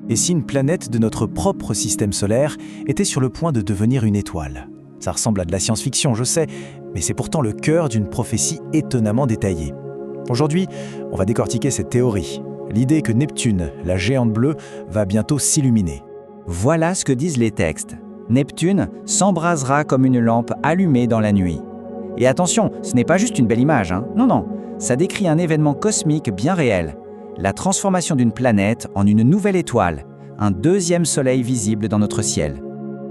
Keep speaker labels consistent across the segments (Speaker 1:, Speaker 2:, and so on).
Speaker 1: Et si une planète de notre propre système solaire était sur le point de devenir une étoile? Ça ressemble à de la science-fiction, je sais, mais c'est pourtant le cœur d'une prophétie étonnamment détaillée. Aujourd'hui, on va décortiquer cette théorie. L'idée que Neptune, la géante bleue, va bientôt s'illuminer.
Speaker 2: Voilà ce que disent les textes. Neptune s'embrasera comme une lampe allumée dans la nuit. Et attention, ce n'est pas juste une belle image, hein. Non, ça décrit un événement cosmique bien réel. La transformation d'une planète en une nouvelle étoile, un deuxième soleil visible dans notre ciel.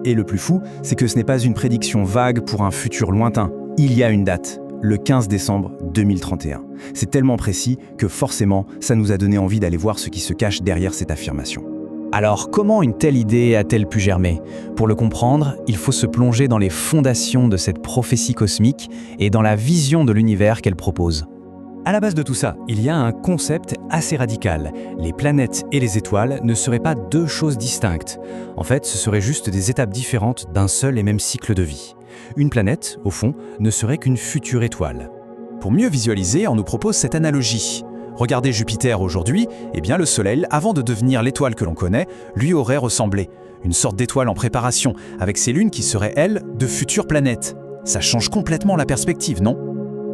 Speaker 3: Et le plus fou, c'est que ce n'est pas une prédiction vague pour un futur lointain. Il y a une date, le 15 décembre 2031. C'est tellement précis que forcément, ça nous a donné envie d'aller voir ce qui se cache derrière cette affirmation.
Speaker 1: Alors, comment une telle idée a-t-elle pu germer? Pour le comprendre, il faut se plonger dans les fondations de cette prophétie cosmique et dans la vision de l'univers qu'elle propose.
Speaker 3: À la base de tout ça, il y a un concept assez radical. Les planètes et les étoiles ne seraient pas deux choses distinctes. En fait, ce seraient juste des étapes différentes d'un seul et même cycle de vie. Une planète, au fond, ne serait qu'une future étoile.
Speaker 1: Pour mieux visualiser, on nous propose cette analogie. Regardez Jupiter aujourd'hui, eh bien le Soleil, avant de devenir l'étoile que l'on connaît, lui aurait ressemblé. Une sorte d'étoile en préparation, avec ses lunes qui seraient, elles, de futures planètes. Ça change complètement la perspective, non ?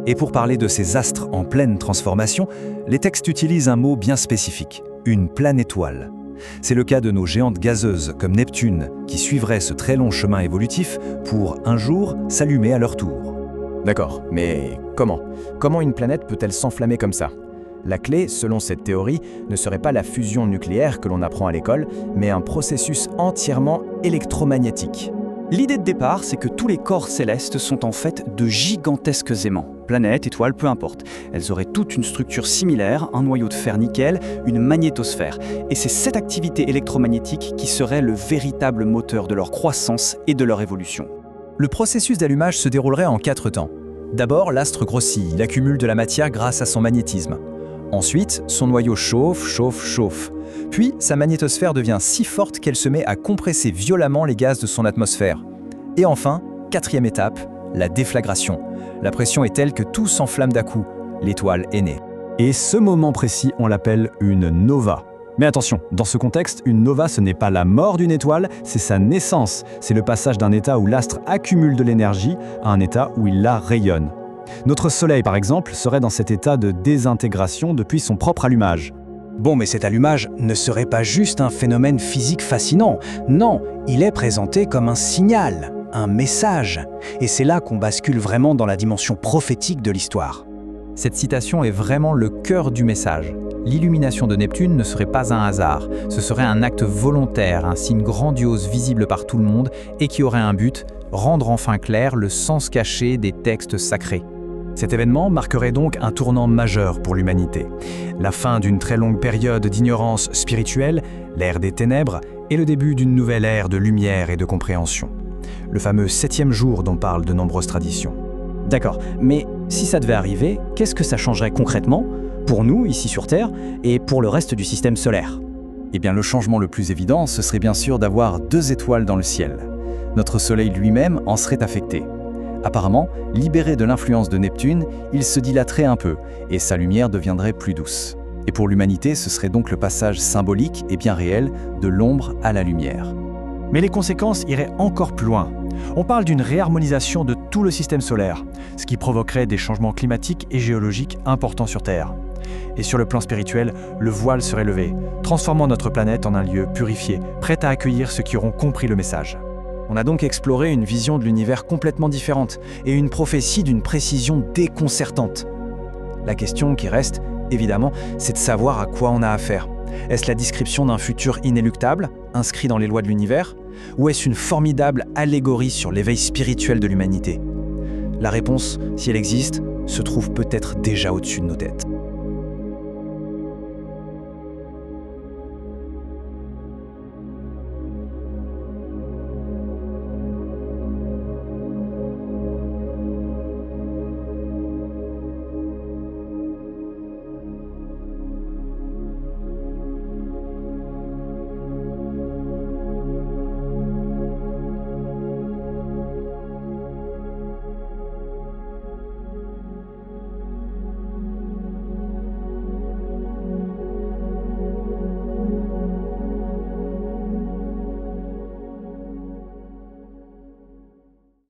Speaker 3: Et pour parler de ces astres en pleine transformation, les textes utilisent un mot bien spécifique, une planétoile. C'est le cas de nos géantes gazeuses comme Neptune, qui suivraient ce très long chemin évolutif pour, un jour, s'allumer à leur tour.
Speaker 1: D'accord, mais comment? Comment une planète peut-elle s'enflammer comme ça? La clé, selon cette théorie, ne serait pas la fusion nucléaire que l'on apprend à l'école, mais un processus entièrement électromagnétique.
Speaker 4: L'idée de départ, c'est que tous les corps célestes sont en fait de gigantesques aimants. Planètes, étoiles, peu importe. Elles auraient toute une structure similaire, un noyau de fer nickel, une magnétosphère. Et c'est cette activité électromagnétique qui serait le véritable moteur de leur croissance et de leur évolution.
Speaker 1: Le processus d'allumage se déroulerait en 4 temps. D'abord, l'astre grossit, il accumule de la matière grâce à son magnétisme. Ensuite, son noyau chauffe. Puis, sa magnétosphère devient si forte qu'elle se met à compresser violemment les gaz de son atmosphère. Et enfin, 4e étape, la déflagration. La pression est telle que tout s'enflamme d'un coup. L'étoile est née.
Speaker 3: Et ce moment précis, on l'appelle une nova. Mais attention, dans ce contexte, une nova, ce n'est pas la mort d'une étoile, c'est sa naissance. C'est le passage d'un état où l'astre accumule de l'énergie à un état où il la rayonne. Notre Soleil, par exemple, serait dans cet état de désintégration depuis son propre allumage.
Speaker 5: Bon, mais cet allumage ne serait pas juste un phénomène physique fascinant. Non, il est présenté comme un signal, un message. Et c'est là qu'on bascule vraiment dans la dimension prophétique de l'histoire.
Speaker 1: Cette citation est vraiment le cœur du message. L'illumination de Neptune ne serait pas un hasard. Ce serait un acte volontaire, un signe grandiose visible par tout le monde et qui aurait un but, rendre enfin clair le sens caché des textes sacrés.
Speaker 3: Cet événement marquerait donc un tournant majeur pour l'humanité. La fin d'une très longue période d'ignorance spirituelle, l'ère des ténèbres, et le début d'une nouvelle ère de lumière et de compréhension. Le fameux 7e jour dont parlent de nombreuses traditions.
Speaker 4: D'accord, mais si ça devait arriver, qu'est-ce que ça changerait concrètement pour nous, ici sur Terre, et pour le reste du système solaire?
Speaker 3: Eh bien, le changement le plus évident, ce serait bien sûr d'avoir 2 étoiles dans le ciel. Notre Soleil lui-même en serait affecté. Apparemment, libéré de l'influence de Neptune, il se dilaterait un peu et sa lumière deviendrait plus douce. Et pour l'humanité, ce serait donc le passage symbolique et bien réel de l'ombre à la lumière.
Speaker 1: Mais les conséquences iraient encore plus loin. On parle d'une réharmonisation de tout le système solaire, ce qui provoquerait des changements climatiques et géologiques importants sur Terre. Et sur le plan spirituel, le voile serait levé, transformant notre planète en un lieu purifié, prêt à accueillir ceux qui auront compris le message. On a donc exploré une vision de l'univers complètement différente et une prophétie d'une précision déconcertante. La question qui reste, évidemment, c'est de savoir à quoi on a affaire. Est-ce la description d'un futur inéluctable, inscrit dans les lois de l'univers, ou est-ce une formidable allégorie sur l'éveil spirituel de l'humanité? La réponse, si elle existe, se trouve peut-être déjà au-dessus de nos têtes.